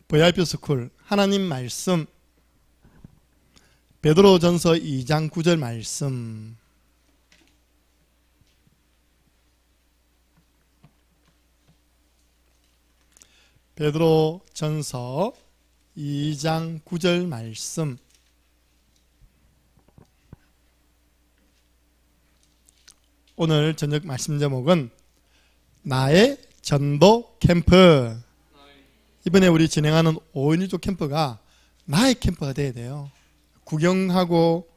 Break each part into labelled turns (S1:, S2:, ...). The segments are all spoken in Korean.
S1: VIP 스쿨 하나님 말씀 베드로전서 2장 9절 말씀. 베드로전서 2장 9절 말씀. 오늘 저녁 말씀 제목은 나의 전도 캠프. 이번에 우리 진행하는 5인 1조 캠프가 나의 캠프가 돼야 돼요. 구경하고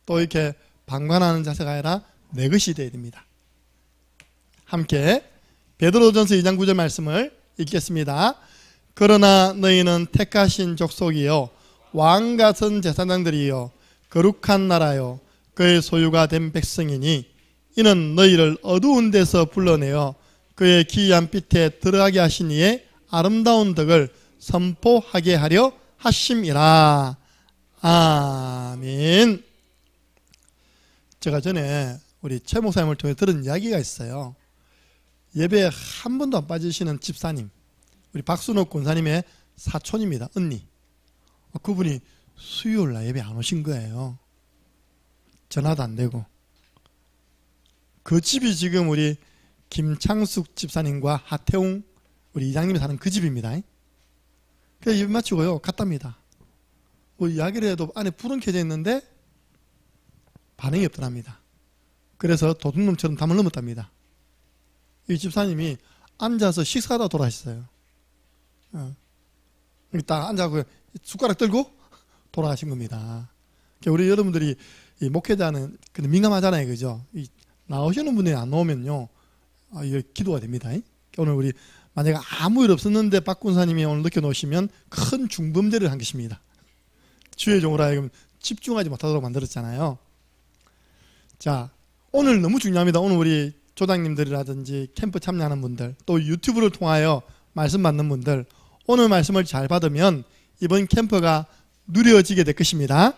S1: 또 이렇게 방관하는 자세가 아니라 내 것이 돼야 됩니다. 함께 베드로전서 2장 9절 말씀을 읽겠습니다. 그러나 너희는 택하신 족속이요 왕같은 제사장들이요 거룩한 나라요 그의 소유가 된 백성이니 이는 너희를 어두운 데서 불러내어 그의 기이한 빛에 들어가게 하신 이의 아름다운 덕을 선포하게 하려 하심이라. 아멘. 제가 전에 우리 최 목사님을 통해 들은 이야기가 있어요. 예배에 한 번도 안 빠지시는 집사님, 우리 박순옥 권사님의 사촌입니다. 언니. 그분이 수요일날 예배 안 오신 거예요. 전화도 안 되고. 그 집이 지금 우리 김창숙 집사님과 하태웅 우리 이장님이 사는 그 집입니다. 그래서 예배 마치고요 갔답니다. 뭐 이야기를 해도 안에 불은 켜져 있는데 반응이 없더랍니다. 그래서 도둑놈처럼 담을 넘었답니다. 이 집사님이 앉아서 식사하다 돌아가셨어요. 딱 앉아서 숟가락 들고 돌아가신 겁니다. 우리 여러분들이 이 목회자는 민감하잖아요, 그죠? 나오시는 분이 안 나오면요, 이게 기도가 됩니다. 오늘 우리 만약에 아무 일 없었는데 박 군사님이 오늘 늦게 놓으시면 큰 중범죄를 한 것입니다. 주의 종으로 하여금 집중하지 못하도록 만들었잖아요. 자, 오늘 너무 중요합니다. 오늘 우리 조장님들이라든지 캠프 참여하는 분들, 또 유튜브를 통하여 말씀 받는 분들, 오늘 말씀을 잘 받으면 이번 캠프가 누려지게 될 것입니다.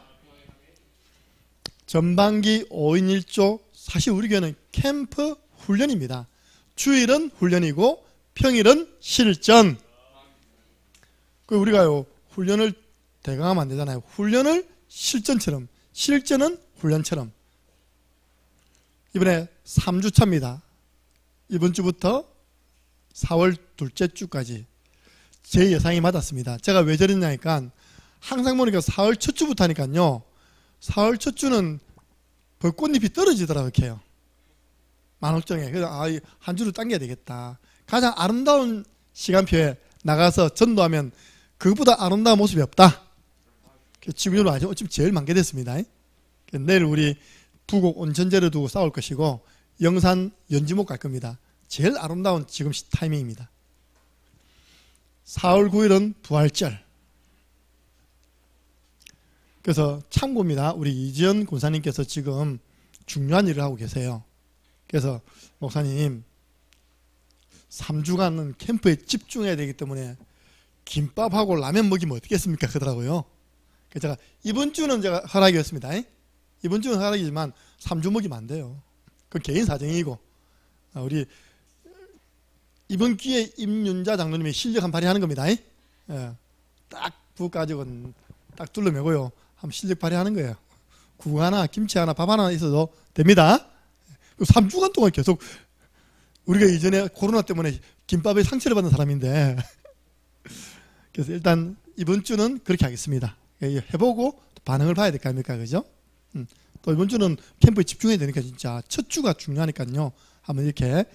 S1: 전반기 5인 1조, 사실 우리 교회는 캠프 훈련입니다. 주일은 훈련이고 평일은 실전. 우리가요 훈련을 대강하면 안 되잖아요. 훈련을 실전처럼, 실전은 훈련처럼. 이번에 3주차입니다. 이번 주부터 4월 둘째 주까지 제 예상이 맞았습니다. 제가 왜 저랬냐니까 항상 보니까 4월 첫 주부터 하니까요, 4월 첫 주는 벚꽃잎이 떨어지더라고요. 이렇게요. 만옥정에. 그래서 한 주를 당겨야 되겠다. 가장 아름다운 시간표에 나가서 전도하면 그것보다 아름다운 모습이 없다. 지금 아직 어차피 제일 많게 됐습니다. 내일 우리 부곡 온천제를 두고 싸울 것이고 영산 연지목 갈 겁니다. 제일 아름다운 지금 타이밍입니다. 4월 9일은 부활절. 그래서 참고입니다. 우리 이지연 권사님께서 지금 중요한 일을 하고 계세요. 그래서 목사님 3주간은 캠프에 집중해야 되기 때문에 김밥하고 라면 먹이면 어떻겠습니까? 그러더라고요. 그래서 제가 이번 주는 제가 허락이었습니다. 이번 주는 허락이지만 3주 먹이면 안 돼요. 그건 개인 사정이고, 우리 이번 기회에 임윤자 장로님의 실력 한번 발휘하는 겁니다. 딱 부 가지고 딱 둘러매고요 한번 실력 발휘하는 거예요. 국 하나, 김치 하나, 밥 하나 있어도 됩니다. 3주간 동안 계속, 우리가 이전에 코로나 때문에 김밥에 상처를 받는 사람인데, 그래서 일단 이번 주는 그렇게 하겠습니다. 해보고 또 반응을 봐야 될 거 아닙니까? 그죠? 또 이번 주는 캠프에 집중해야 되니까 진짜 첫 주가 중요하니까요. 한번 이렇게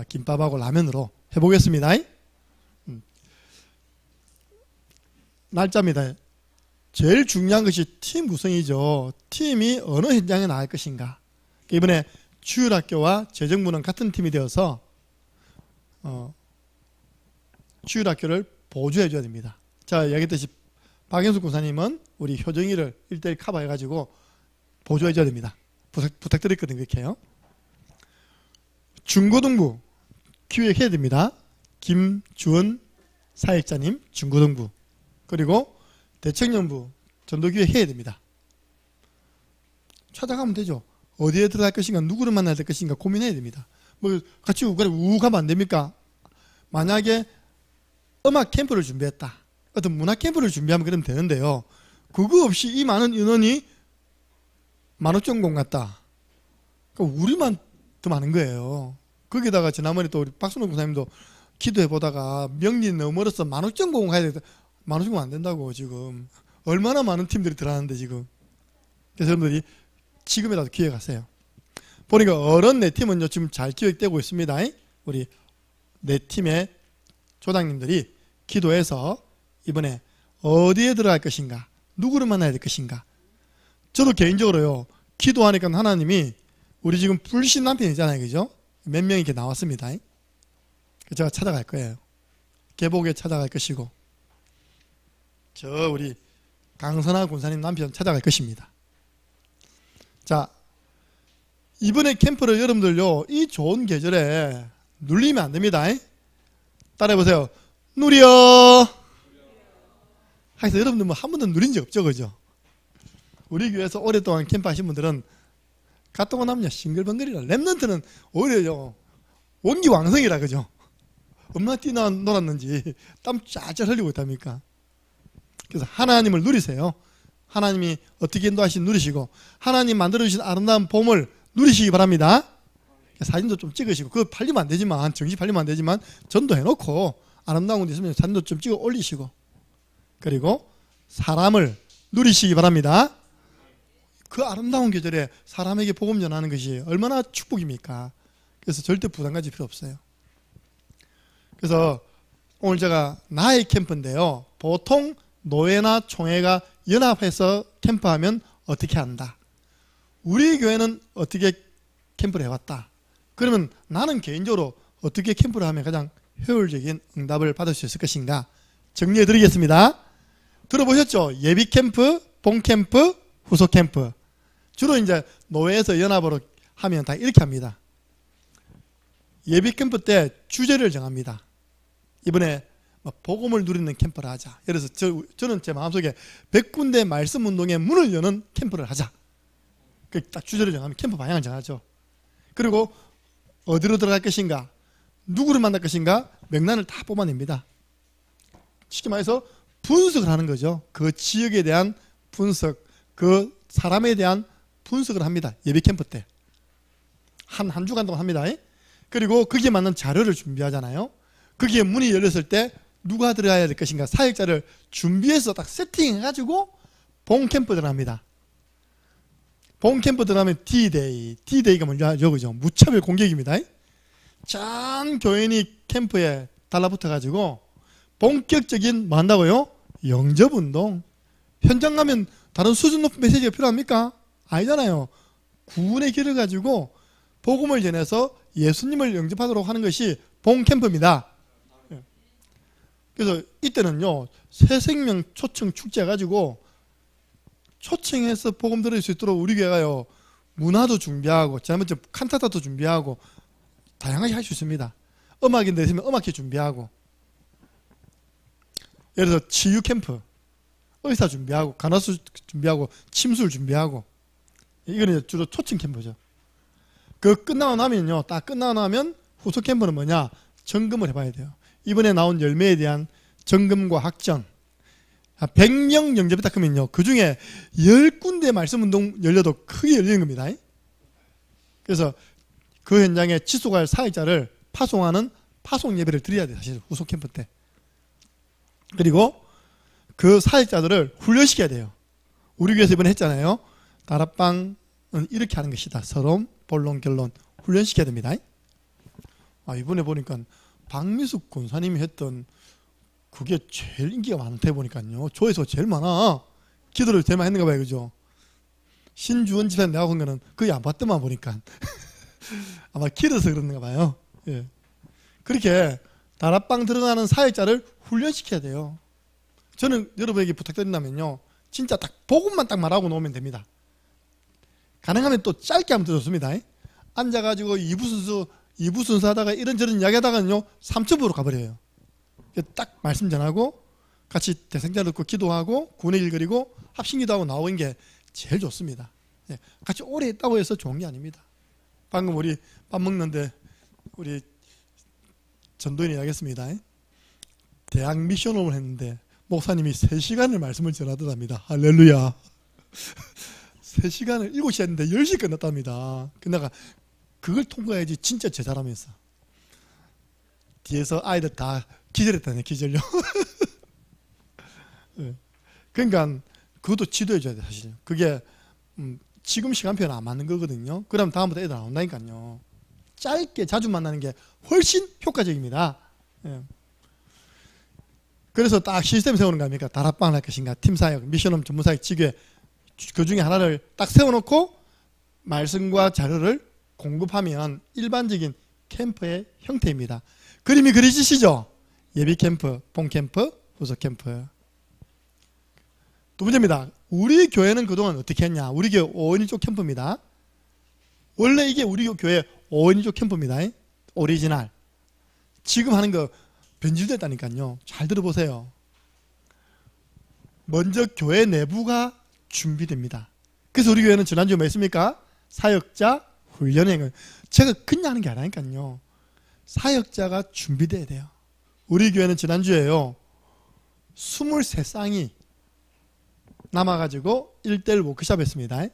S1: 김밥하고 라면으로 해보겠습니다. 날짜입니다. 제일 중요한 것이 팀 구성이죠. 팀이 어느 현장에 나갈 것인가. 이번에 주일학교와 재정부는 같은 팀이 되어서 주일학교를 보조해 줘야 됩니다. 자, 얘기했듯이 박영숙 군사님은 우리 효정이를 1대1 커버해가지고 보조해 줘야 됩니다. 부탁드렸거든요. 그렇게요. 중고등부 기획해야 됩니다. 김주원 사역자님 중고등부, 그리고 대청년부 전도기획해야 됩니다. 찾아가면 되죠. 어디에 들어갈 것인가, 누구를 만나야 될 것인가 고민해야 됩니다. 뭐 같이 우가면 안 됩니까? 만약에 음악 캠프를 준비했다. 어떤 문화 캠프를 준비하면 그러면 되는데요. 그거 없이 이 많은 인원이 만옥전공 같다. 그러니까 우리만 더 많은 거예요. 거기다가 지난번에 또 우리 박순호 목사님도 기도해 보다가 명리 너무 멀어서 만옥전공 가야 되겠다. 만옥전공 안 된다고 지금. 얼마나 많은 팀들이 들어가는데 지금. 그래서 여러분들이 지금이라도 기획하세요. 보니까 어른 네 팀은요 지금 잘 기획되고 있습니다. 우리 네 팀의 조장님들이 기도해서 이번에 어디에 들어갈 것인가, 누구를 만나야 될 것인가. 저도 개인적으로요 기도하니까 하나님이 우리 지금 불신 남편이잖아요, 그죠? 몇 명이 이렇게 나왔습니다. 제가 찾아갈 거예요. 계복에 찾아갈 것이고, 저 우리 강선아 군사님 남편 찾아갈 것입니다. 자, 이번에 캠프를 여러분들요 이 좋은 계절에 눌리면 안 됩니다. 따라해보세요. 누려. 하여튼 여러분들 뭐 한 번도 누린 적 없죠, 그죠? 우리 교회에서 오랫동안 캠프 하신 분들은 갔다 오고 나면 싱글벙글이라. 랩런트는 오히려 원기왕성이라, 그죠? 얼마나 뛰나 놀았는지 땀 쫙쫙 흘리고 있답니까? 그래서 하나님을 누리세요. 하나님이 어떻게 인도하신 누리시고, 하나님 만들어주신 아름다운 봄을 누리시기 바랍니다. 사진도 좀 찍으시고, 그거 팔리면 안 되지만, 정시 팔리면 안 되지만 전도해놓고 아름다운 곳 있으면 사진도 좀 찍어 올리시고, 그리고 사람을 누리시기 바랍니다. 그 아름다운 계절에 사람에게 복음 전하는 것이 얼마나 축복입니까? 그래서 절대 부담 가질 필요 없어요. 그래서 오늘 제가 나의 캠프인데요, 보통 노예나 총회가 연합해서 캠프하면 어떻게 한다? 우리 교회는 어떻게 캠프를 해왔다? 그러면 나는 개인적으로 어떻게 캠프를 하면 가장 효율적인 응답을 받을 수 있을 것인가? 정리해 드리겠습니다. 들어보셨죠? 예비 캠프, 본 캠프, 후속 캠프. 주로 이제 노예에서 연합으로 하면 다 이렇게 합니다. 예비 캠프 때 주제를 정합니다. 이번에 복음을 누리는 캠프를 하자. 그래서 저는 제 마음속에 100군데 말씀 운동의 문을 여는 캠프를 하자. 딱 주제를 정하면 캠프 방향을 정하죠. 그리고 어디로 들어갈 것인가, 누구를 만날 것인가, 명단을 다 뽑아냅니다. 쉽게 말해서 분석을 하는 거죠. 그 지역에 대한 분석, 그 사람에 대한 분석을 합니다. 예비 캠프 때. 한 주간 동안 합니다. 그리고 거기에 맞는 자료를 준비하잖아요. 거기에 문이 열렸을 때 누가 들어가야 될 것인가, 사역자를 준비해서 딱 세팅해가지고 본 캠프 들어갑니다. 본 캠프 들어가면 D-Day. D-Day가 뭔지 알죠? 그죠? 무차별 공격입니다. 전 교인이 캠프에 달라붙어가지고 본격적인 뭐 한다고요? 영접운동. 현장 가면 다른 수준 높은 메시지가 필요합니까? 아니잖아요. 구원의 길을 가지고 복음을 전해서 예수님을 영접하도록 하는 것이 본 캠프입니다. 그래서 이때는요, 새생명 초청 축제 해가지고 초청해서 복음 들을 수 있도록 우리 교회가요, 문화도 준비하고, 지난번에 칸타타도 준비하고, 다양하게 할 수 있습니다. 음악인데 있으면 음악회 준비하고, 예를 들어 치유 캠프, 의사 준비하고, 간호수 준비하고, 침술 준비하고, 이거는 주로 초청 캠프죠. 그 끝나고 나면요, 딱 끝나고 나면 후속 캠프는 뭐냐? 점검을 해봐야 돼요. 이번에 나온 열매에 대한 점검과 확정. 100명 영접했다 그러면요, 그 중에 10군데 말씀 운동 열려도 크게 열리는 겁니다. 그래서 그 현장에 지속할 사역자를 파송하는 파송 예배를 드려야 돼요, 사실 후속 캠프 때. 그리고 그 사역자들을 훈련시켜야 돼요. 우리 교회에서 이번에 했잖아요. 다락방은 이렇게 하는 것이다. 서론, 본론, 결론 훈련시켜야 됩니다. 이번에 보니까 박미숙 권사님이 했던 그게 제일 인기가 많대 보니까요. 조회수가 제일 많아. 기도를 제일 많이 했는가 봐요, 그죠? 신주원 집사님 내가 본 거는 거의 안 봤더만 보니까 아마 길어서 그런가 봐요. 예. 그렇게 다락방 들어가는 사역자를 훈련시켜야 돼요. 저는 여러분에게 부탁드린다면요, 진짜 딱 복음만 딱 말하고 놓으면 됩니다. 가능하면 또 짧게 하면 더 좋습니다. 앉아가지고 2부 순서 하다가 이런저런 이야기 하다가는요 3첩으로 가버려요. 딱 말씀 전하고 같이 대성자 듣고 기도하고 구원의 길 그리고 합심기도하고 나오는 게 제일 좋습니다. 같이 오래 있다고 해서 좋은 게 아닙니다. 방금 우리 밥 먹는데 우리 전도인이 이야기했습니다. 대학 미션홈을 했는데 목사님이 3시간을 말씀을 전하더랍니다. 할렐루야. 3시간을 7시 했는데 10시 끝났답니다. 그러다가 그걸 통과해야지 진짜 제자라면서. 뒤에서 아이들 다 기절했다네, 기절요. 그러니까 그것도 지도해줘야 돼, 사실. 그게 지금 시간표는 안 맞는 거거든요. 그럼 다음부터 애들 안 온다니까요. 짧게 자주 만나는 게 훨씬 효과적입니다. 예. 그래서 딱 시스템 세우는 거 아닙니까? 다락방을 할 것인가, 팀사역, 미션홈, 전문사역, 지교회 그 중에 하나를 딱 세워놓고 말씀과 자료를 공급하면 일반적인 캠프의 형태입니다. 그림이 그려지시죠? 예비 캠프, 본 캠프, 후속 캠프. 두 번째입니다. 우리 교회는 그동안 어떻게 했냐? 우리 교회 5인 1조 캠프입니다. 원래 이게 우리 교회 5인 1조 캠프입니다. 오리지널. 지금 하는 거 변질됐다니까요. 잘 들어보세요. 먼저 교회 내부가 준비됩니다. 그래서 우리 교회는 지난주에 뭐 했습니까? 사역자 훈련회. 제가 그냥 하는 게 아니라니까요. 사역자가 준비돼야 돼요. 우리 교회는 지난주에요. 23쌍이 남아가지고 1대1 워크숍 했습니다.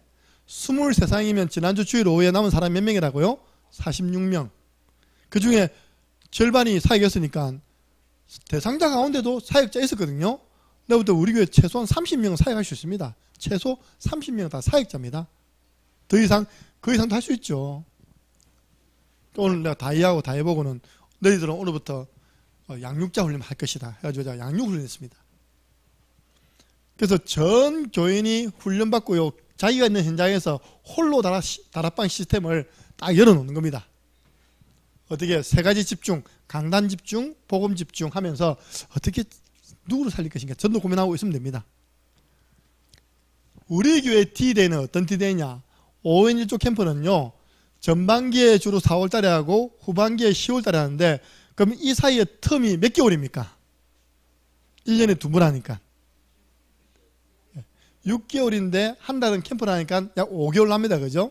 S1: 23쌍이면 지난주 주일 오후에 남은 사람이 몇 명이라고요? 46명. 그 중에 절반이 사역이었으니까 대상자 가운데도 사역자 있었거든요. 내일부터 우리 교회 최소한 30명은 사역할 수 있습니다. 최소 30명 다 사역자입니다. 그 이상도 할 수 있죠. 오늘 내가 다 이해하고 다 해보고는 너희들은 오늘부터 양육자 훈련 할 것이다 해가지고 제가 양육 훈련했습니다. 그래서 전 교인이 훈련받고요, 자기가 있는 현장에서 홀로 다락방 시스템을 딱 열어놓는 겁니다. 어떻게 3가지 집중, 강단 집중, 복음 집중 하면서 어떻게 누구를 살릴 것인가 전도 고민하고 있으면 됩니다. 우리 교회 D대회는 어떤 D대회냐? 5인 1조 캠프는요, 전반기에 주로 4월 달에 하고 후반기에 10월 달에 하는데, 그럼 이 사이에 텀이 몇 개월입니까? 1년에 2번 하니까 6개월인데 한 달은 캠프를 하니까 약 5개월 납니다. 그죠?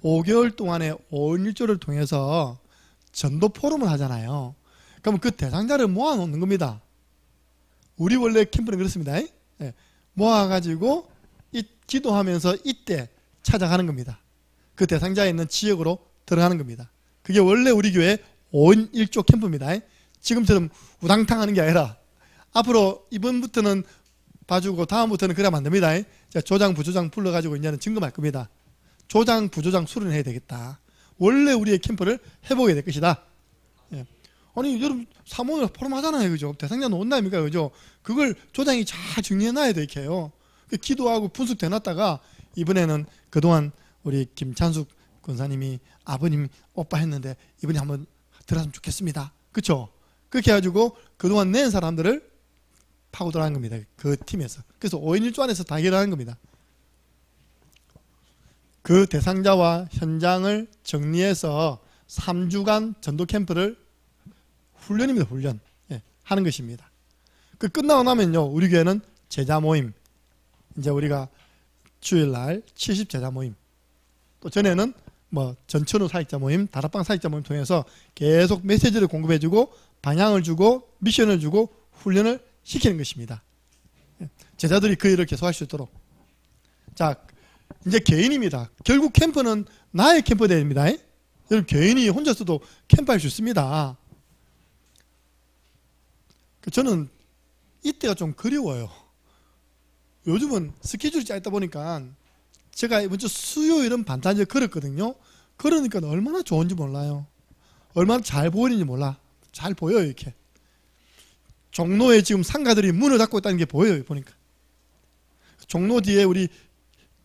S1: 5개월 동안에 5인 1조를 통해서 전도 포럼을 하잖아요. 그럼 그 대상자를 모아놓는 겁니다. 우리 원래 캠프는 그렇습니다. 모아가지고 기도하면서 이때 찾아가는 겁니다. 그 대상자에 있는 지역으로 들어가는 겁니다. 그게 원래 우리 교회 5인 1조 캠프입니다. 지금처럼 우당탕 하는 게 아니라 앞으로 이번부터는 봐주고 다음부터는 그러면 안 됩니다. 조장 부조장 불러가지고 이제는 점검할 겁니다. 조장 부조장 수련해야 되겠다. 원래 우리의 캠프를 해보게 될 것이다. 아니 여러분 사모를 포럼 하잖아요. 그죠? 대상자는 온다니까. 그죠? 그걸 조장이 잘 정리해놔야 돼. 이렇게요. 기도하고 분석돼 놨다가 이번에는 그동안 우리 김찬숙 권사님이 아버님 오빠 했는데 이번에 한번 들어갔으면 좋겠습니다. 그렇죠? 그렇게 해가지고 그동안 낸 사람들을 파고 들어가는 겁니다. 그 팀에서. 그래서 5인 1조 안에서 다 해결하는 겁니다. 그 대상자와 현장을 정리해서 3주간 전도 캠프를 훈련입니다. 훈련. 하는 것입니다. 그 끝나고 나면요, 우리 교회는 제자 모임. 이제 우리가 주일날 70 제자 모임. 또 전에는 뭐 전천후 사역자 모임, 다락방 사역자 모임 통해서 계속 메시지를 공급해주고 방향을 주고 미션을 주고 훈련을 시키는 것입니다. 제자들이 그 일을 계속할 수 있도록. 자, 이제 개인입니다. 결국 캠프는 나의 캠프 대회입니다. 여러분 개인이 혼자서도 캠프할 수 있습니다. 저는 이때가 좀 그리워요. 요즘은 스케줄이 짧다 보니까 제가 이번 주 수요일은 반탄절 걸었거든요. 그러니까 얼마나 좋은지 몰라요. 얼마나 잘 보이는지 몰라. 잘 보여요. 이렇게 종로에 지금 상가들이 문을 닫고 있다는 게 보여요. 보니까 종로 뒤에 우리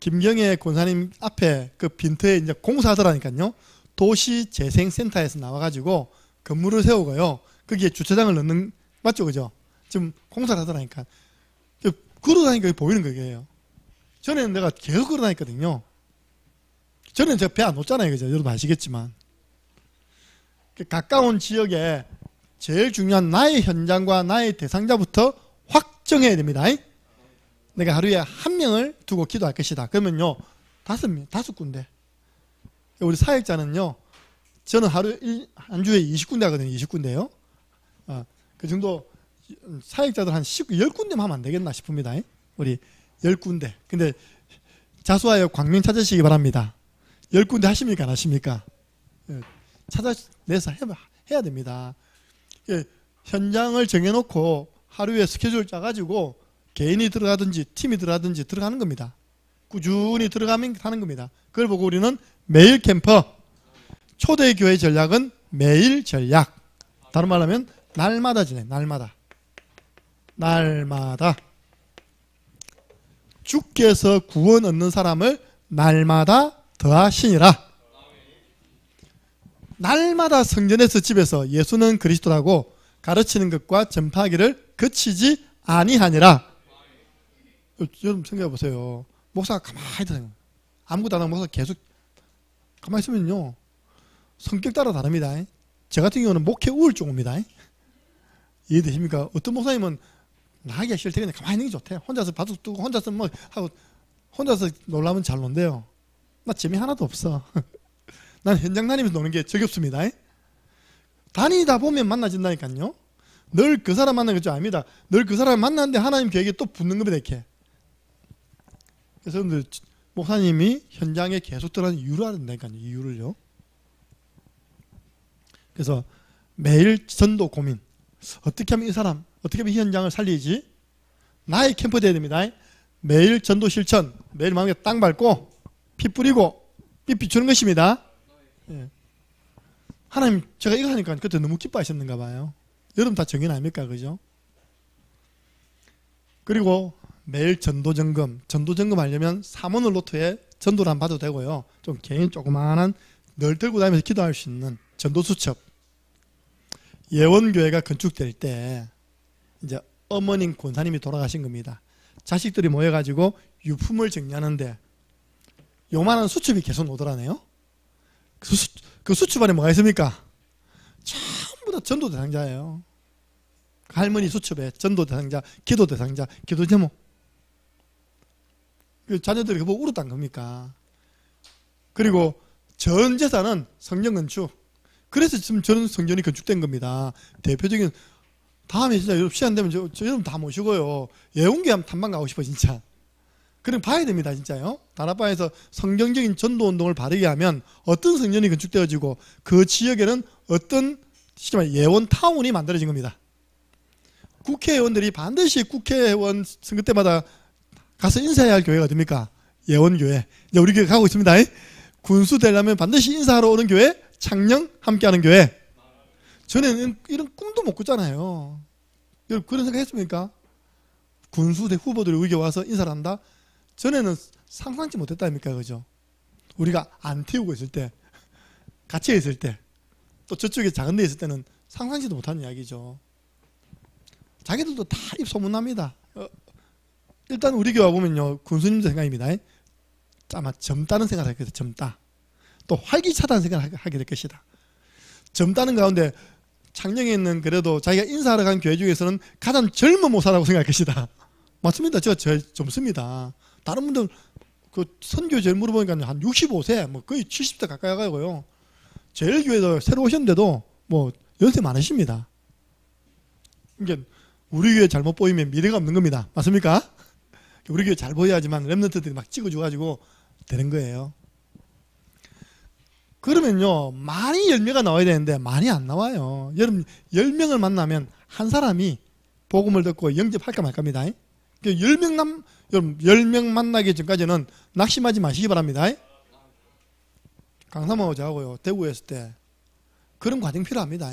S1: 김경애 권사님 앞에 그 빈터에 이제 공사하더라니까요. 도시재생센터에서 나와가지고 건물을 세우고요, 거기에 주차장을 넣는, 맞죠? 그죠? 지금 공사를 하더라니까. 걸어다니까 보이는 거예요. 전에는 내가 계속 걸어다녔거든요. 전에는 제가 배 안 놓잖아요. 그죠? 여러분 아시겠지만. 가까운 지역에 제일 중요한 나의 현장과 나의 대상자부터 확정해야 됩니다. 내가 하루에 1명을 두고 기도할 것이다. 그러면요, 5 군데. 우리 사역자는요, 저는 한 주에 20군데 하거든요. 20군데요. 그 정도 사역자들 한 10군데만 하면 안 되겠나 싶습니다. 우리 10군데. 근데 자수하여 광명 찾으시기 바랍니다. 10군데 하십니까 안 하십니까? 찾아내서 해야 됩니다. 현장을 정해놓고 하루에 스케줄 짜가지고 개인이 들어가든지 팀이 들어가든지 들어가는 겁니다. 꾸준히 들어가면 하는 겁니다. 그걸 보고 우리는 매일 캠퍼, 초대교회 전략은 매일 전략. 다른 말로 하면 날마다 지내. 날마다 주께서 구원 얻는 사람을 날마다 더하시니라. 날마다 성전에서 집에서 예수는 그리스도라고 가르치는 것과 전파하기를 그치지 아니하니라. 여러분 생각해 보세요. 목사가 가만히 있어요. 아무것도 안 하고 목사가 계속 가만히 있으면요, 성격 따라 다릅니다. 저 같은 경우는 목회 우울증 옵니다. 이해되십니까? 어떤 목사님은 나가기가 싫대. 가만히 있는 게 좋대. 혼자서 바둑 두고 혼자서 뭐 하고 혼자서 놀라면 잘 논대요. 나 재미 하나도 없어. 난 현장 다니면서 노는 게 적이 없습니다. 다니다 보면 만나진다니까요. 늘 그 사람 만나는 게 아닙니다. 늘 그 사람 만나는데 하나님 계획에 또 붙는 겁니다. 이렇게. 그래서 여러분들 목사님이 현장에 계속 들어가는 이유를 알아야 된다니까요. 이유를요. 그래서 매일 전도 고민. 어떻게 하면 이 사람, 어떻게 하면 이 현장을 살리지? 나의 캠프 돼야 됩니다. 매일 전도 실천, 매일 마음에 땅 밟고 피 뿌리고 피 비추는 것입니다. 예. 하나님, 제가 이거 하니까 그때 너무 기뻐하셨는가 봐요. 여러분 다 정인 아닙니까? 그죠? 그리고 매일 전도점검 하려면 사모늘 노트에 전도를 한 봐도 되고요. 좀 개인 조그마한 늘 들고 다니면서 기도할 수 있는 전도수첩. 예원교회가 건축될 때 이제 어머님 권사님이 돌아가신 겁니다. 자식들이 모여가지고 유품을 정리하는데 요만한 수첩이 계속 오더라네요. 그 수첩 안에 뭐가 있습니까? 전부 다 전도 대상자예요. 할머니 수첩에 전도 대상자, 기도 대상자, 기도 제목. 자녀들이 그거 보고 울었단 겁니까? 그리고 전 재산은 성전 건축. 그래서 지금 저런 성전이 건축된 겁니다. 대표적인, 다음에 진짜 여러분 시간 되면 저 여러분 다 모시고요. 예원교회 한번 탐방 가고 싶어 진짜. 그럼 봐야 됩니다 진짜요. 다락방에서 성경적인 전도 운동을 바르게 하면 어떤 성전이 건축되어지고 그 지역에는 어떤 예원타운이 만들어진 겁니다. 국회의원들이 반드시 국회의원 선거 때마다 가서 인사해야 할 교회가 됩니까? 예원교회. 이제 우리 교회 가고 있습니다. 군수 되려면 반드시 인사하러 오는 교회, 창녕 함께하는 교회. 전에는 이런 꿈도 못 꿨잖아요. 여러분 그런 생각 했습니까? 군수대 후보들이 우리에게 와서 인사를 한다? 전에는 상상치 못했다니까, 그죠? 우리가 안 태우고 있을 때, 갇혀 있을 때, 또 저쪽에 작은 데 있을 때는 상상치도 못하는 이야기죠. 자기들도 다 입소문납니다. 일단 우리 교회 보면요, 군수님들 생각입니다. 아마 젊다는 생각을 하게 될 것이다. 젊다. 또 활기차다는 생각을 하게 될 것이다. 젊다는 가운데 창녕에 있는 그래도 자기가 인사하러 간 교회 중에서는 가장 젊은 목사라고 생각할 것이다. 맞습니다. 제가 제일 젊습니다. 다른 분들 그 선교제를 물어보니까 한 65세, 뭐 거의 70대 가까이 가고요. 제일 교회도 새로 오셨는데도 뭐 연세 많으십니다. 이게 우리 교회 잘못 보이면 미래가 없는 겁니다. 맞습니까? 우리 교회 잘 보여야지만 랩런트들이 막 찍어줘가지고 되는 거예요. 그러면요, 많이 열매가 나와야 되는데 많이 안 나와요. 여러분 10명을 만나면 한 사람이 복음을 듣고 영접할까 말까입니다. 10명 만나기 전까지는 낙심하지 마시기 바랍니다. 강사모하고 저하고요, 대구에 있을 때 그런 과정 필요합니다.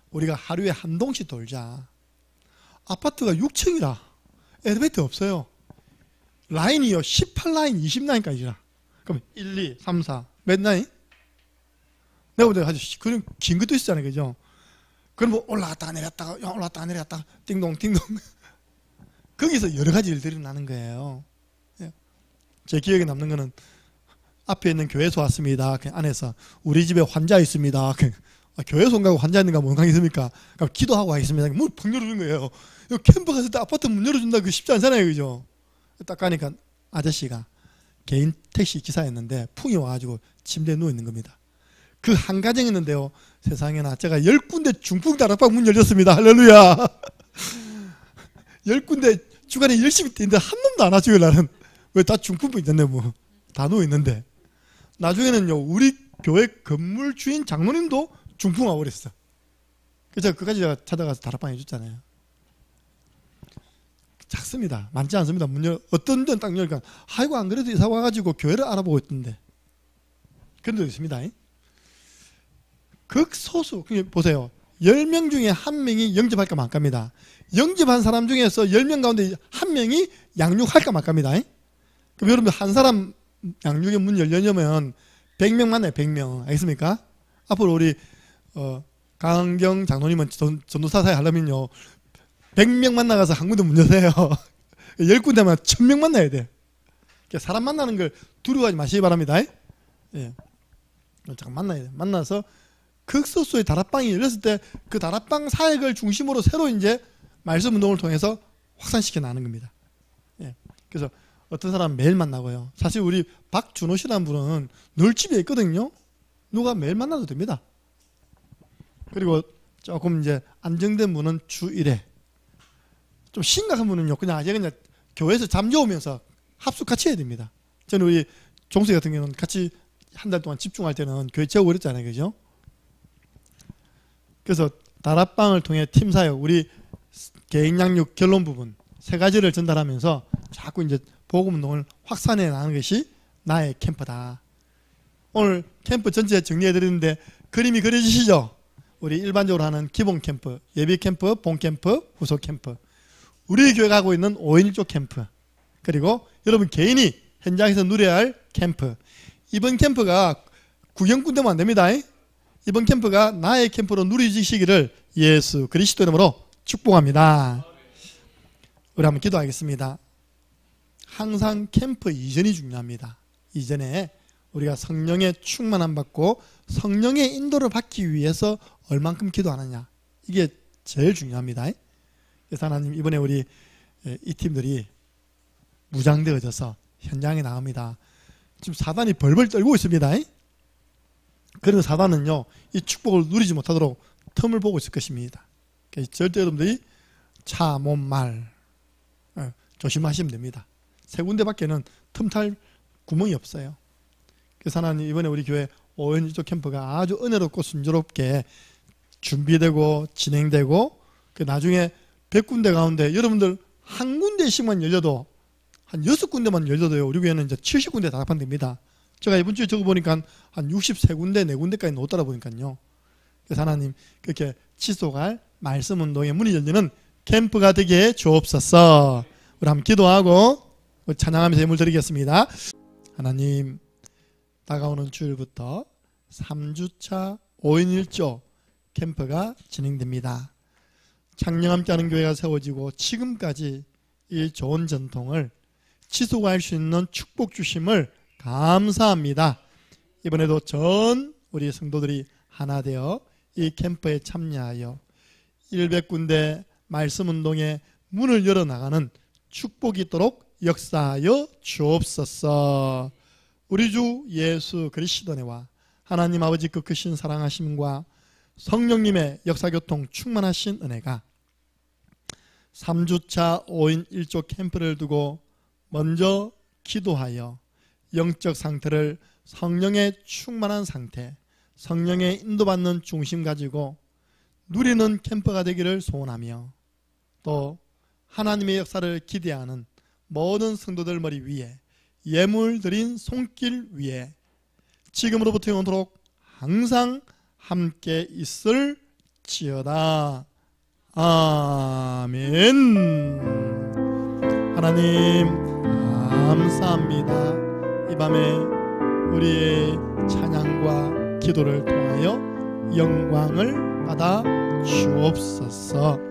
S1: 우리가 하루에 한 동씩 돌자. 아파트가 6층이라 엘리베이터 없어요. 라인이요 18라인 20라인까지라. 그럼 1, 2, 3, 4 몇 라인? 내가 보자 아주 그런 긴 것도 있잖아요, 그죠? 그럼 뭐 올라갔다가 내렸다가 올라갔다가 내렸다가 띵동 띵동 거기서 여러 가지 일들이 나는 거예요. 제 기억에 남는 거는 앞에 있는 교회에서 왔습니다. 그 안에서 우리 집에 환자 있습니다. 교회에서 온 거하고 환자 있는가 뭔 관계 있습니까? 그럼 기도하고 하겠습니다. 문 펑 열어준 거예요. 캠프 갔을 때 아파트 문 열어준다 그 쉽지 않잖아요, 그죠? 딱 가니까 아저씨가 개인 택시 기사였는데 풍이 와가지고 침대에 누워 있는 겁니다. 그 한 가정이었는데요, 세상에나 제가 10군데 중풍 다락방 문 열렸습니다. 할렐루야. 10군데 주간에 열심히 뛰는데 한 놈도 안 와줘요. 나는 왜 다 중풍부 있는데 뭐 다 누워 있는데. 나중에는요 우리 교회 건물 주인 장로님도 중풍 와버렸어. 그래서 그까지 제가 찾아가서 다락방 해줬잖아요. 작습니다. 많지 않습니다. 문 열, 어떤 데는 딱 열니까 아이고 안 그래도 이사 와가지고 교회를 알아보고 있던데. 그런 데도 있습니다. 극소수. 보세요. 10명 중에 1명이 영접할까 말까입니다. 영접한 사람 중에서 10명 가운데 1명이 양육할까 말까입니다. 그럼 여러분들 한 사람 양육의 문 열려면 100명 만나요. 100명. 알겠습니까? 앞으로 우리 강경 장로님은 전도사 사회 하려면요 100명 만나가서 한 군데 문 여세요. 10군데만 1000명 만나야 돼. 사람 만나는 걸 두려워하지 마시기 바랍니다. 예. 잠깐 만나야 돼. 만나서 극소수의 다락방이 열렸을 때 그 다락방 사역을 중심으로 새로 이제 말씀 운동을 통해서 확산시켜 나가는 겁니다. 예. 그래서 어떤 사람 매일 만나고요. 사실 우리 박준호 씨라는 분은 늘 집에 있거든요. 누가 매일 만나도 됩니다. 그리고 조금 이제 안정된 분은 주 1회. 좀 심각한 분은요. 그냥 교회에서 잠재우면서 합숙 같이 해야 됩니다. 저는 우리 종수 같은 경우는 같이 한 달 동안 집중할 때는 교회 재워버렸잖아요. 그죠? 그래서 다락방을 통해 팀 사역, 우리 개인 양육 결론 부분 세 가지를 전달하면서 자꾸 이제 복음 운동을 확산해 나가는 것이 나의 캠프다. 오늘 캠프 전체 정리해 드리는데 그림이 그려지시죠? 우리 일반적으로 하는 기본 캠프, 예비 캠프, 본 캠프, 후속 캠프. 우리 교회가 하고 있는 5인 1조 캠프. 그리고 여러분 개인이 현장에서 누려야 할 캠프. 이번 캠프가 구경꾼되면 안 됩니다. 이번 캠프가 나의 캠프로 누리시기를 예수 그리스도 이름으로 축복합니다. 우리 한번 기도하겠습니다. 항상 캠프 이전이 중요합니다. 이전에 우리가 성령의 충만함 받고 성령의 인도를 받기 위해서 얼만큼 기도하느냐. 이게 제일 중요합니다. 그래서 하나님 이번에 우리 이 팀들이 무장되어져서 현장에 나옵니다. 지금 사단이 벌벌 떨고 있습니다. 그런 사단은요 이 축복을 누리지 못하도록 틈을 보고 있을 것입니다. 절대 여러분들이 차, 몸, 말 조심하시면 됩니다. 세 군데밖에는 틈탈 구멍이 없어요. 그래서 하나님 이번에 우리 교회 5인 1조 캠프가 아주 은혜롭고 순조롭게 준비되고 진행되고 그 나중에 100군데 가운데 여러분들 한 군데씩만 열려도 한 6군데만 열려도요 우리 교회는 이제 70군데 다락방 됩니다. 제가 이번 주에 적어보니까 한 63군데 4군데까지 놓더라 보니까요. 그래서 하나님 그렇게 지속할 말씀 운동의 문이 열리는 캠프가 되게 주옵소서. 우리 한번 기도하고 찬양하면서 예물 드리겠습니다. 하나님 다가오는 주일부터 3주차 5인 1조 캠프가 진행됩니다. 창녕 함께하는 교회가 세워지고 지금까지 이 좋은 전통을 지속할 수 있는 축복 주심을 감사합니다. 이번에도 전 우리 성도들이 하나 되어 이 캠프에 참여하여 100군데 말씀 운동의 문을 열어나가는 축복이 있도록 역사하여 주옵소서. 우리 주 예수 그리스도 안에와 하나님 아버지 그 크신 사랑하심과 성령님의 역사교통 충만하신 은혜가 3주차 5인 1조 캠프를 두고 먼저 기도하여 영적 상태를 성령의 충만한 상태, 성령의 인도받는 중심 가지고 누리는 캠프가 되기를 소원하며 또 하나님의 역사를 기대하는 모든 성도들 머리 위에 예물 드린 손길 위에 지금으로부터 영원토록 항상 함께 있을지어다. 아멘. 하나님 감사합니다. 이 밤에 우리의 찬양과 기도를 통하여 영광을 받아 주옵소서.